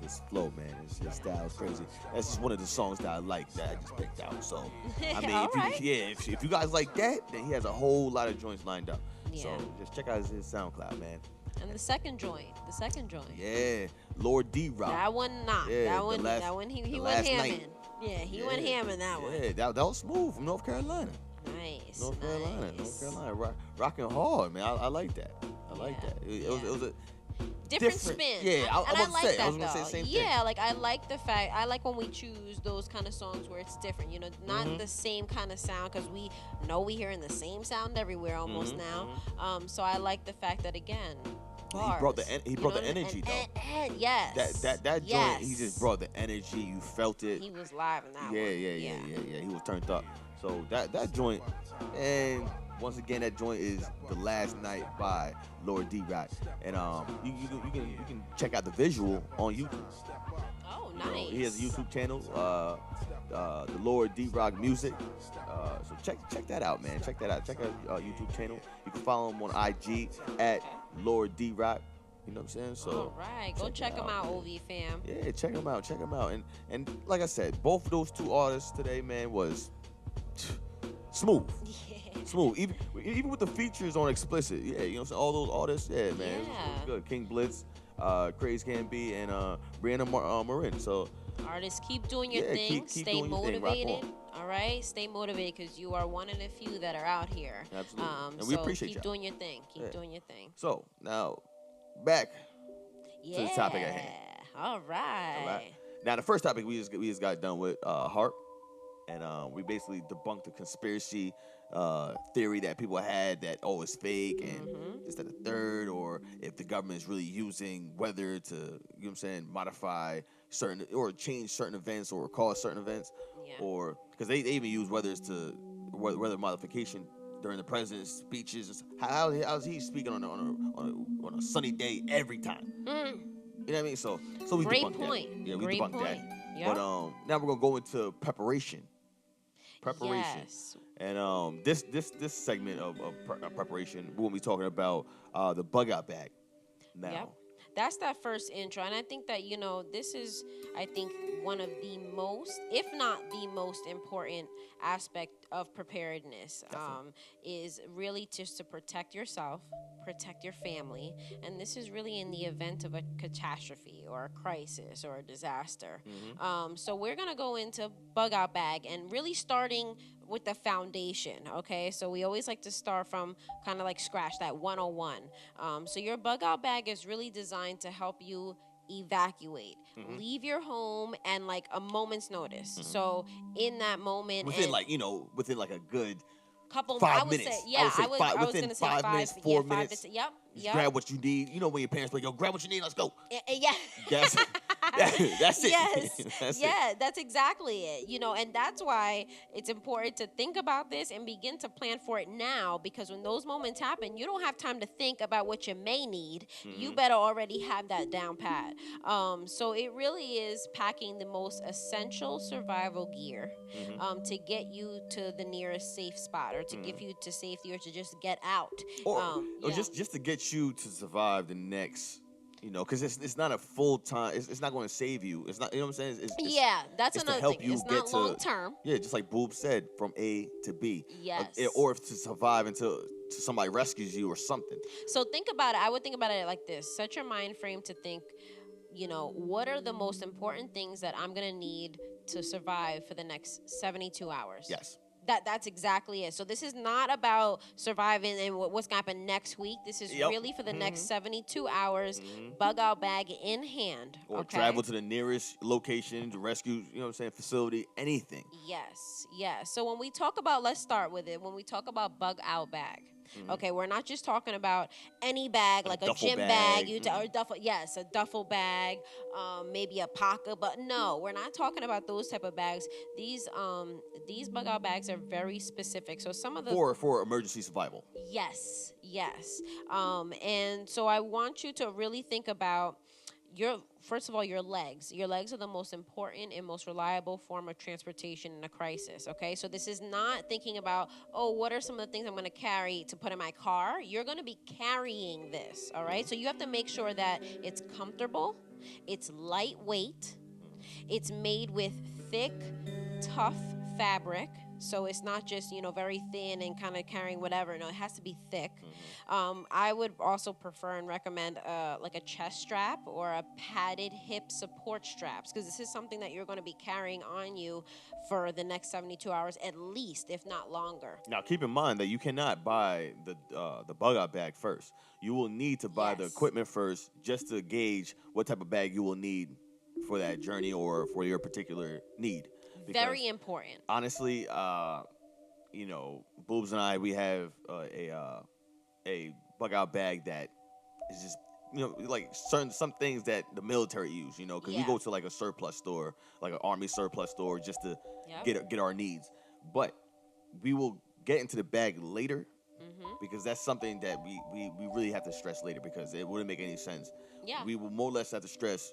his flow, man. His style is crazy. That's just one of the songs that I like that I just picked out. So, I mean, if you guys like that, then he has a whole lot of joints lined up. Yeah. So just check out his SoundCloud, man. And the second joint. Yeah, Lord D-Rock. That one knocked. Yeah, that one he went hamming. Yeah, he went hamming that one. Yeah, that was smooth from North Carolina. Nice. North Carolina, rocking hard, man. I like that. I like that. It was a different spin. Yeah, I was like gonna that, say the same thing. Yeah, like I like the fact. I like when we choose those kind of songs where it's different. You know, not the same kind of sound, because we know we hearing the same sound everywhere almost now. So I like the fact that again. Bars, he brought the energy though. Yes. That joint, he just brought the energy. You felt it. He was live in that one. Yeah. He was turned up. So that joint, and once again, that joint is The Last Night by Lord D-Rock, and you can check out the visual on YouTube. Oh, You know, nice. he has a YouTube channel, the Lord D-Rock Music. So check that out, man. Check that out. Check out YouTube channel. You can follow him on IG at Lord D-Rock. You know what I'm saying? So all right, go check him out, OV fam. Yeah, check him out. And like I said, both of those two artists today, man, was smooth. Smooth. Even with the features on Explicit. Yeah, you know what I'm saying? All those artists, man. It was good. King Blitz, Kraze, Canbee, and Breana, Marin. So artists, keep doing your thing. Stay motivated. All right, stay motivated, because you are one of the few that are out here. Absolutely. And we appreciate keep y'all. doing your thing. Keep doing your thing. So now back to the topic at hand. All right. Now the first topic we just got done with H.A.A.R.P. And we basically debunked the conspiracy theory that people had that, it's fake and this, that, the third, or if the government is really using weather to, you know what I'm saying, modify certain or change certain events or cause certain events, or because they even use weather modification during the president's speeches. How's he speaking on a sunny day every time? You know what I mean? So we debunked that. Yeah, we debunked that. Yep. But now we're gonna go into preparation. Yes. And this segment of preparation, we're gonna be talking about the bug out bag. Now. Yep. That's that first intro, and I think that, you know, this is, I think, one of the most, if not the most important aspect of preparedness, is really just to protect yourself, protect your family, and this is really in the event of a catastrophe or a crisis or a disaster. So we're gonna go into bug out bag, and really starting with the foundation, okay? So we always like to start from kind of like scratch, that 101. So your bug out bag is really designed to help you evacuate, leave your home, and like a moment's notice. So in that moment, within a good couple 5 I would minutes. Say, yeah, I was within gonna say 5 minutes, 4 minutes. Yep. Grab what you need. You know when your parents like, yo, grab what you need, let's go. Yeah. That's it. Yes. That's exactly it. You know, and that's why it's important to think about this and begin to plan for it now, because when those moments happen, you don't have time to think about what you may need. You better already have that down pat. So it really is packing the most essential survival gear to get you to the nearest safe spot, or to give you to safety, or to just get out. Or just to get you to survive the next You know, because it's not a full time. It's not going to save you. It's not. You know what I'm saying? Yeah, that's it's another to help thing. you It's get not to long term. Yeah, just like Boob said, from A to B. Yes. Or if to survive until somebody rescues you or something. So think about it. I would think about it like this. Set your mind frame to think, you know, what are the most important things that I'm going to need to survive for the next 72 hours? Yes. That's exactly it. So this is not about surviving and what's going to happen next week. This is really for the next 72 hours, bug out bag in hand. Or travel to the nearest location, to rescue, you know what I'm saying, facility, anything. Yes, yes. So when we talk about, let's start with it. When we talk about bug out bag, okay, we're not just talking about any bag, like a gym bag, or duffel. Yes, a duffel bag, maybe a pocket. But no, we're not talking about those type of bags. These bug out bags are very specific. So some of the for emergency survival. Yes, yes. And so I want you to really think about first of all, your legs. Your legs are the most important and most reliable form of transportation in a crisis, okay? So this is not thinking about, oh, what are some of the things I'm going to carry to put in my car? You're going to be carrying this, all right? So you have to make sure that it's comfortable, it's lightweight, it's made with thick, tough fabric. So it's not just, you know, very thin and kind of carrying whatever. No, it has to be thick. I would also prefer and recommend like a chest strap or a padded hip support straps, because this is something that you're going to be carrying on you for the next 72 hours at least, if not longer. Now, keep in mind that you cannot buy the bug out bag first. You will need to buy the equipment first just to gauge what type of bag you will need for that journey or for your particular need. Because very important. Honestly, you know, Boobs and I, we have a bug out bag that is just, you know, like some things that the military use, you know, because we go to like a surplus store, like an Army surplus store, just to get our needs. But we will get into the bag later because that's something that we really have to stress later, because it wouldn't make any sense. Yeah. We will more or less have to stress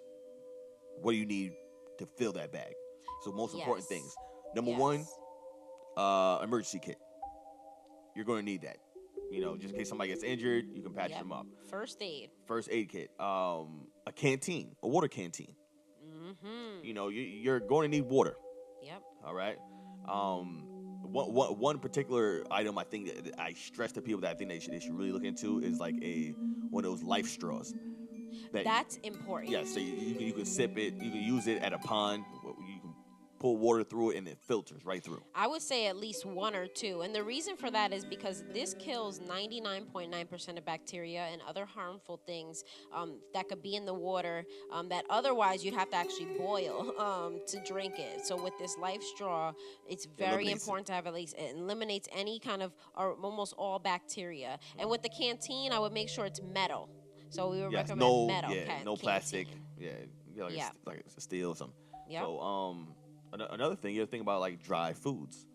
what do you need to fill that bag. So most important things. Number one, emergency kit. You're going to need that. You know, just in case somebody gets injured, you can patch them up. First aid. First aid kit. A canteen, a water canteen. You know, you're going to need water. Yep. All right. One particular item I think that I stress to people that I think they should really look into is like one of those life straws. That's important. Yeah, so you can sip it. You can use it at a pond. You can pull water through it, and it filters right through. I would say at least one or two. And the reason for that is because this kills 99.9% of bacteria and other harmful things that could be in the water that otherwise you'd have to actually boil to drink it. So with this life straw, it's very important to have at least, it eliminates any kind of, or almost all bacteria. And with the canteen, I would make sure it's metal. So we would recommend metal. No plastic. Like a steel or something. Yep. So another thing, you have to think about like dry foods.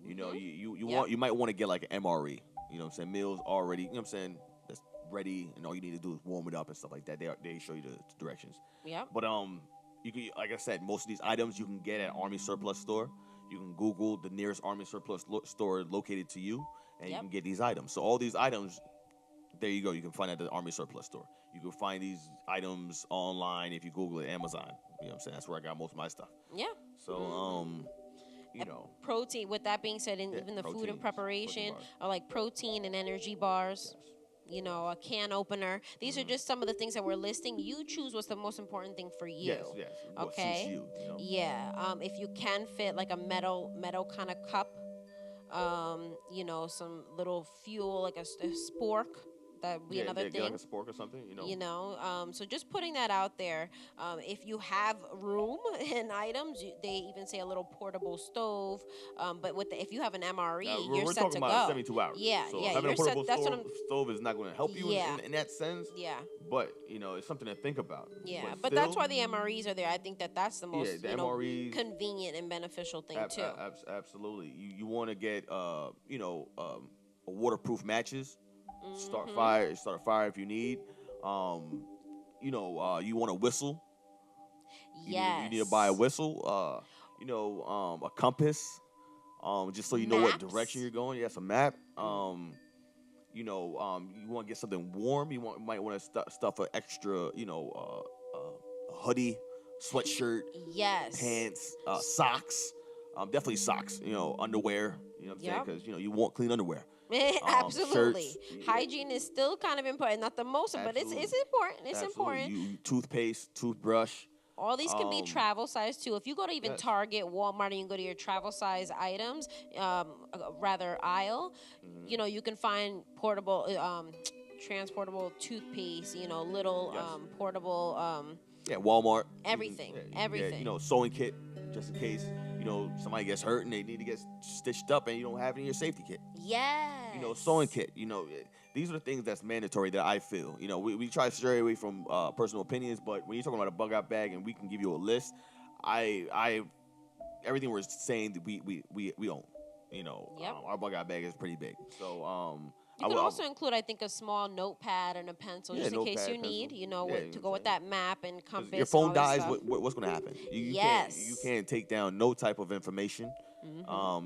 You know, you might want to get like an MRE. You know what I'm saying? Meals already, you know what I'm saying, that's ready, and all you need to do is warm it up and stuff like that. They show you the directions. Yeah. But you can, like I said, most of these items you can get at Army surplus store. You can Google the nearest Army surplus store located to you, and you can get these items. So all these items, there you go. You can find at the Army surplus store. You can find these items online if you Google it, Amazon. You know what I'm saying? That's where I got most of my stuff. Yeah. So, you know. Protein, with that being said, even the food and preparation are like protein and energy bars. Yes. You know, a can opener. These are just some of the things that we're listing. You choose what's the most important thing for you. Yes. Okay. What suits you, you know? Yeah. If you can fit like a metal kind of cup, you know, some little fuel, like a spork. That would be another thing. Get like a spork or something, you know. You know, so just putting that out there. If you have room and items, they even say a little portable stove. But if you have an MRE, you're we're set talking to about go. 72 hours. Yeah, so yeah. having a portable stove is not going to help you in that sense. Yeah. But you know, it's something to think about. Yeah, but that's why the MREs are there. I think that's the most MREs, convenient and beneficial thing too. Absolutely. You want to get a waterproof matches. Start a fire if you need. You want a whistle. Yes. You need to buy a whistle. A compass. Just so you know what direction you're going. Yes, a map. You want to get something warm. You might want to stuff an extra, a hoodie, sweatshirt, pants, socks. Definitely socks. Underwear. You know what I'm saying? Because you want clean underwear. Absolutely. Shirts. Hygiene is still kind of important. Not the most, but it's important. It's important. Toothpaste, toothbrush. All these can be travel size too. If you go to even Target, Walmart, and you go to your travel size items, aisle, you can find portable, transportable toothpaste. Little portable. Walmart. Everything. Sewing kit, just in case somebody gets hurt and they need to get stitched up and you don't have it in your safety kit. Yeah. Sewing kit. These are the things that's mandatory that I feel. We try to stray away from personal opinions, but when you're talking about a bug out bag and we can give you a list, everything we're saying that we own. Our bug out bag is pretty big. So you can also include, I think, a small notepad and a pencil, just in case you need, to go with that map and compass. Your phone dies, what's going to happen? You can't take down no type of information.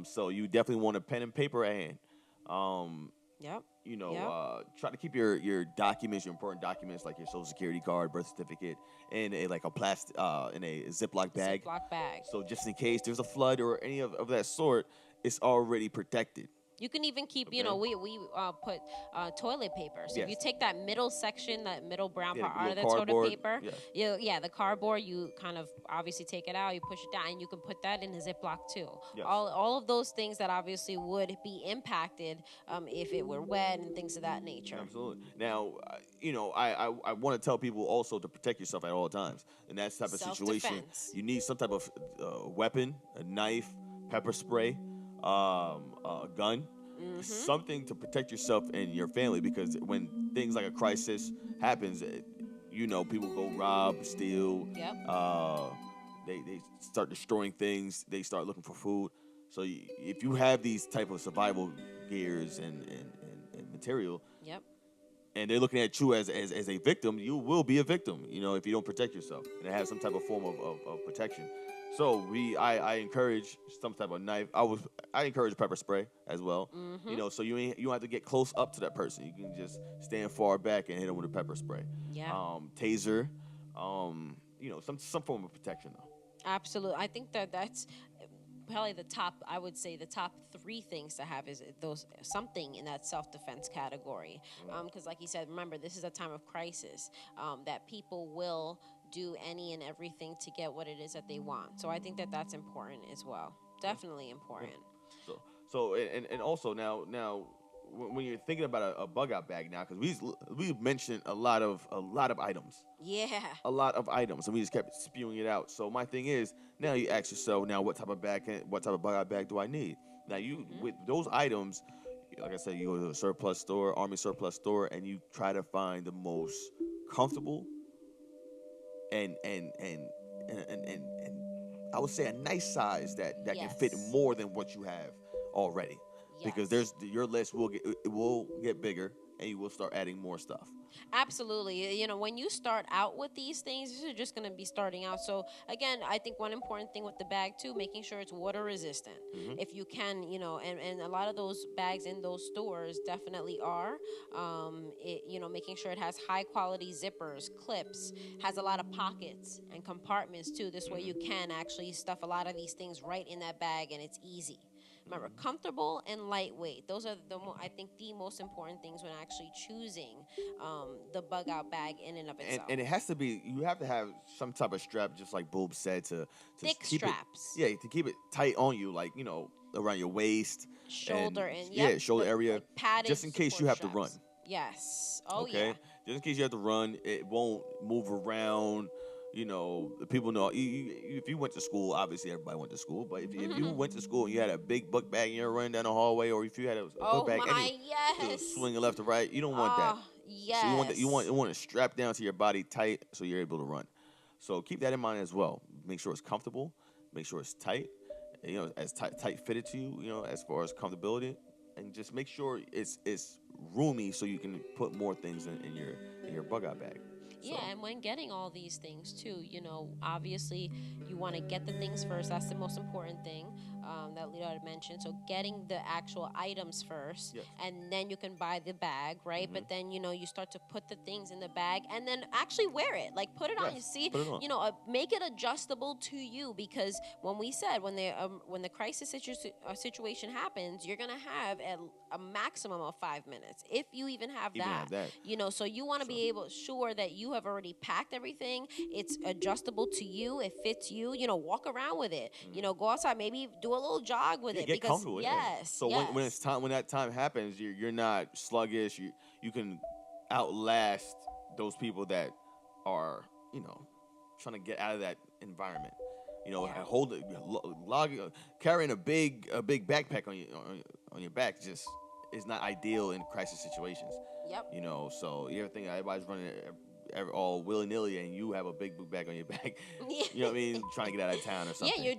So you definitely want a pen and paper at hand. Try to keep your documents, your important documents, like your social security card, birth certificate, in a plastic, in a Ziploc bag. So just in case there's a flood or any of that sort, it's already protected. You can even keep, we put toilet paper. So if you take that middle section, that middle brown part out of the toilet paper, the cardboard, you kind of obviously take it out, you push it down, and you can put that in a Ziploc too. Yes. All of those things that obviously would be impacted if it were wet and things of that nature. Absolutely. Now, I want to tell people also to protect yourself at all times. In that type of situation, you need some type of weapon, a knife, pepper spray, a gun, something to protect yourself and your family, because when things like a crisis happens, people go rob, steal, they start destroying things, they start looking for food. So if you have these type of survival gears and material, and they're looking at you as a victim, you will be a victim, if you don't protect yourself and have some type of form of protection. So I encourage some type of knife. I encourage pepper spray as well. So you don't have to get close up to that person. You can just stand far back and hit them with a pepper spray. Taser. Some form of protection though. Absolutely. I think that's probably the top 3 things to have is something in that self-defense category. Because like you said, remember, this is a time of crisis, that people will do any and everything to get what it is that they want. So I think that's important as well. Definitely important. So also now when you're thinking about a bug out bag now, because we've mentioned a lot of items. Yeah. A lot of items, and we just kept spewing it out. So my thing is, now you ask yourself, now what type of bug out bag do I need? Now with those items, like I said, you go to a surplus store, Army surplus store, and you try to find the most comfortable and I would say a nice size that can fit more than what you have already. Because your list will get bigger, and you will start adding more stuff. Absolutely. When you start out with these things, this is just going to be starting out. So again, I think one important thing with the bag too, making sure it's water resistant. If you can, and a lot of those bags in those stores definitely are, making sure it has high quality zippers, clips, has a lot of pockets and compartments too. This way you can actually stuff a lot of these things right in that bag, and it's easy. Remember, comfortable and lightweight. Those are I think the most important things when actually choosing the bug out bag in and of itself. And it has to be, you have to have some type of strap, just like Boob said, to thick keep straps. To keep it tight on you, like, around your waist. Shoulder shoulder area. Padded just in case you have to run. Yes. Oh, okay? yeah. Just in case you have to run, it won't move around. The people know. If you went to school, obviously everybody went to school. But if you went to school and you had a big book bag and you're running down the hallway, or if you had a book bag swinging left to right, you don't want that. Yes. So you want it strapped down to your body tight so you're able to run. So keep that in mind as well. Make sure it's comfortable. Make sure it's tight. As tight fitted to you. As far as comfortability, and just make sure it's roomy so you can put more things in your bug out bag. Yeah, and when getting all these things too, obviously you want to get the things first. That's the most important thing. that Lito had mentioned. So getting the actual items first, Yes. and then you can buy the bag, right? Mm-hmm. But then, you start to put the things in the bag and then actually wear it. Like, put it on. You Yes, see, put it on. make it adjustable to you, because when we said when the crisis situation happens, you're gonna have a maximum of 5 minutes, if you even have that. So you want to be sure that you have already packed everything. It's adjustable to you. It fits you. Walk around with it. Go outside. Maybe do a little jog with it. Get Because comfortable with it. yes. So yes. when that time happens, you're not sluggish. You can outlast those people that are trying to get out of that environment. Carrying a big backpack on your back just is not ideal in crisis situations. Yep. So you ever think everybody's running all willy-nilly and you have a big book bag on your back, you know what I mean, trying to get out of town or something. Yeah,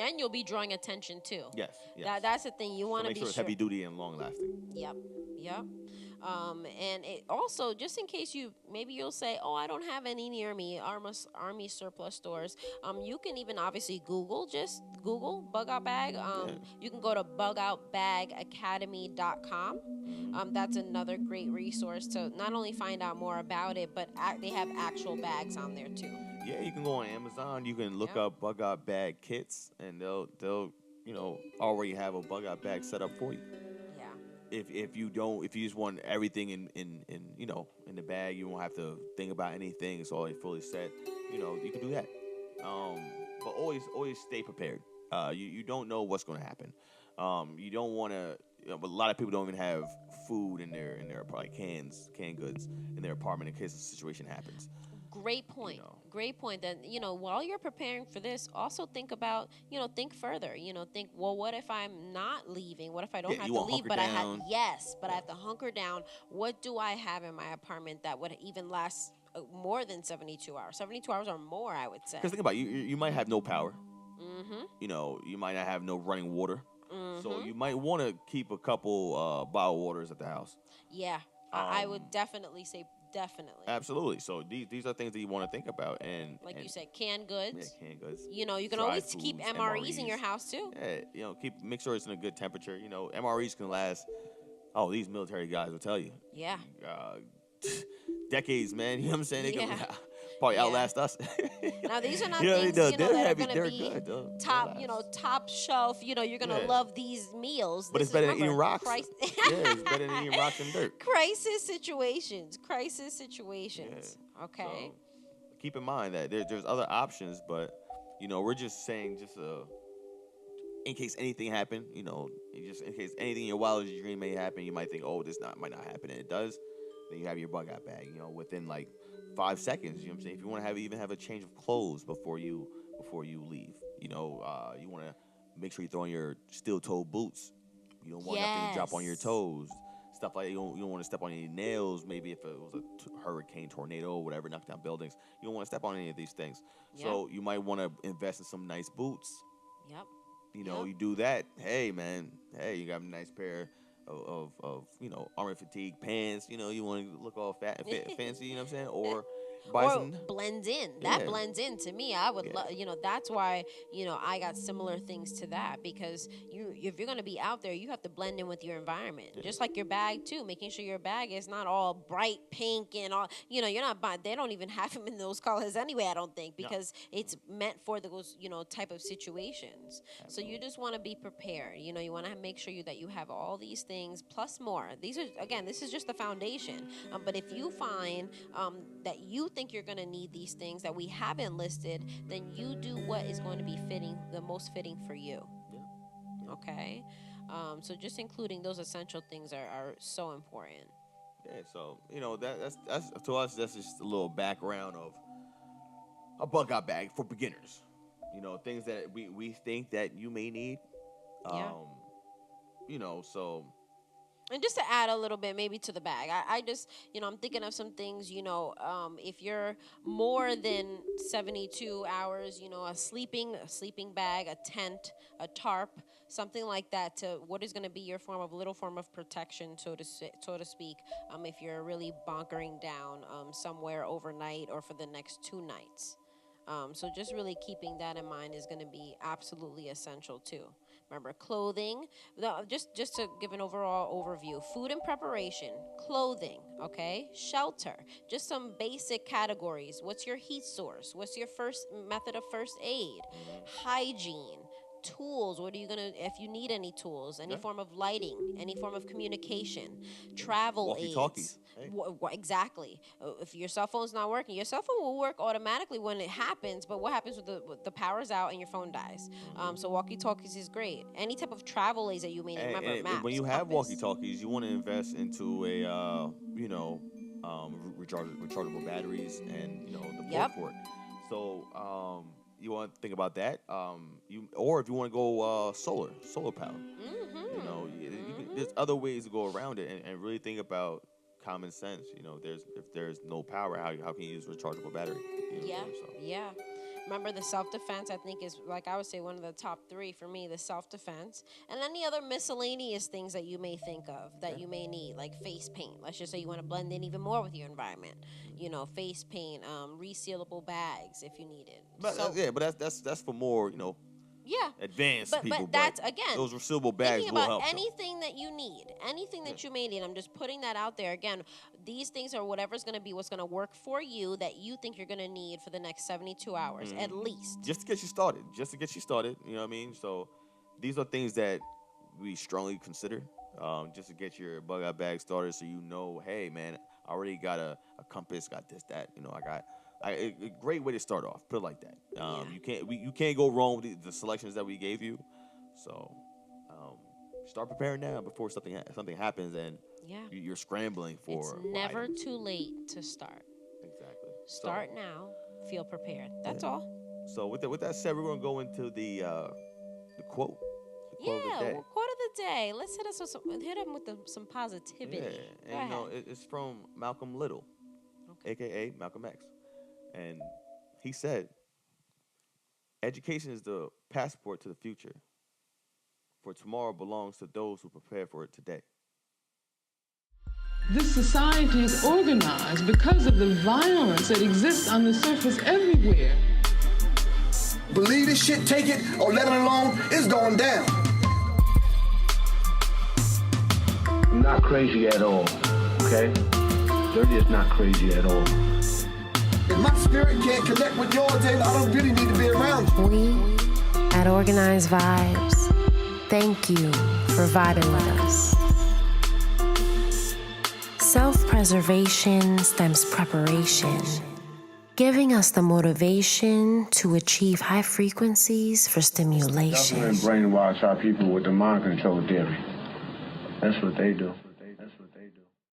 and you'll be drawing attention too. Yes. That's the thing. You want to make be sure it's heavy duty and long lasting. Yep. And it also, just in case you'll say, oh, I don't have any near me, Army surplus stores. You can even obviously just Google bug out bag. You can go to bugoutbagacademy.com. That's another great resource to not only find out more about it, but they have actual bags on there too. Yeah, you can go on Amazon. You can look up bug out bag kits, and they'll already have a bug out bag set up for you. If you just want everything in the bag, you won't have to think about anything. It's already fully set. You can do that. But always stay prepared. You don't know what's going to happen. You don't want to. But a lot of people don't even have food in their probably canned goods in their apartment in case a situation happens. Great point. Great point. That while you're preparing for this, also think about think further. Think, well, what if I'm not leaving? What if I don't have to leave? But I have to hunker down. What do I have in my apartment that would even last more than 72 hours? 72 hours or more, I would say. Because think about it, you might have no power. Mm-hmm. You might not have no running water. Mm-hmm. So you might want to keep a couple bottled waters at the house. Yeah, I would definitely say. Definitely. Absolutely. So these are things that you want to think about, and you said, canned goods. Yeah, canned goods. You can always keep MREs in your house too. Yeah, make sure it's in a good temperature. MREs can last. Oh, these military guys will tell you. Yeah. Decades, man. You know what I'm saying? They can probably outlast us. Now these are not things that are going to be good, top shelf. You're going to love these meals. But it's better than eating rocks. It's better than eating rocks and dirt. Crisis situations. Yeah. Okay. So, keep in mind that there's other options, but we're just saying in case anything happened, just in case anything in your wildest dream may happen, you might think, oh, might not happen, and it does. Then you have your bug out bag, within like 5 seconds. You know what I'm saying? If you want to even have a change of clothes before you leave, you want to make sure you throw on your steel-toed boots. You don't want nothing to drop on your toes. Stuff like that. You don't want to step on any nails. Maybe if it was a hurricane, tornado, or whatever, knock down buildings. You don't want to step on any of these things. Yep. So you might want to invest in some nice boots. Yep. You do that. Hey, man. Hey, you got a nice pair of armor fatigue pants. You want to look all fat and fancy. You know what I'm saying? Or blends in. That blends in to me. I would love. That's why I got similar things to that, because if you're gonna be out there, you have to blend in with your environment. Just like your bag too, making sure your bag is not all bright pink and all. You're not. They don't even have them in those colors anyway. I don't think, because it's meant for those type of situations. So you just want to be prepared. You want to make sure that you have all these things plus more. This is just the foundation. But if you find that you think you're going to need these things that we haven't listed, then you do what is going to be the most fitting for you. Okay? So just including those essential things are so important. Yeah, so that's to us, that's just a little background of a bug out bag for beginners. Things that we think that you may need. So. And just to add a little bit maybe to the bag, I just, I'm thinking of some things, if you're more than 72 hours, a sleeping bag, a tent, a tarp, something like that, to what is going to be your little form of protection, so to speak, if you're really bunkering down somewhere overnight or for the next 2 nights. So just really keeping that in mind is going to be absolutely essential too. Remember, clothing, just to give an overall overview, food and preparation, clothing, okay, shelter, just some basic categories. What's your heat source? What's your first method of first aid? Hygiene. Tools, what are you gonna, if you need any tools, any form of lighting, any form of communication, travel aids. Walkie-talkies. Hey. Exactly. If your cell phone's not working, your cell phone will work automatically when it happens, but what happens with the power's out and your phone dies? So walkie-talkies is great. Any type of travel aids that you may need. Remember, And maps, when you have compass. walkie-talkies, you want to invest into a, rechargeable batteries and, the port. So, you want to think about that. Or if you want to go solar power. There's other ways to go around it, and really think about common sense. If there's no power, how can you use rechargeable battery? Yeah. Remember, the self-defense, I think, is, like I would say, one of the top 3 for me, the self-defense. And any other miscellaneous things that you may think of that you may need, like face paint. Let's just say you want to blend in even more with your environment. Face paint, resealable bags if you need it. But that's for more, advanced people. But that's, again, those resealable bags thinking will about help. anything that you need, anything that you may need. I'm just putting that out there. Again, these things are whatever's going to be what's going to work for you that you think you're going to need for the next 72 hours, at least. Just to get you started. You know what I mean? So these are things that we strongly consider, just to get your bug out bag started, so hey, man, I already got a compass, got this, that. I got a great way to start off. Put it like that. You can't go wrong with the selections that we gave you. So start preparing now before something happens and you're scrambling for. It's never too late to start. Exactly. Start now. Feel prepared. That's all. So with that said, we're gonna go into the quote. Quote of the day. Quote of the day. Let's hit them with some positivity. Yeah, and it's from Malcolm Little, aka Malcolm X, and he said, "Education is the passport to the future. For tomorrow belongs to those who prepare for it today." This society is organized because of the violence that exists on the surface everywhere. Believe this shit, take it, or let it alone, it's going down. I'm not crazy at all, okay? Dirty is not crazy at all. If my spirit can't connect with yours, then I don't really need to be around you. We at Organized Vibes, thank you for vibing with us. Self-preservation stems preparation, giving us the motivation to achieve high frequencies for stimulation. Government brainwash our people with the mind control theory. That's what they do.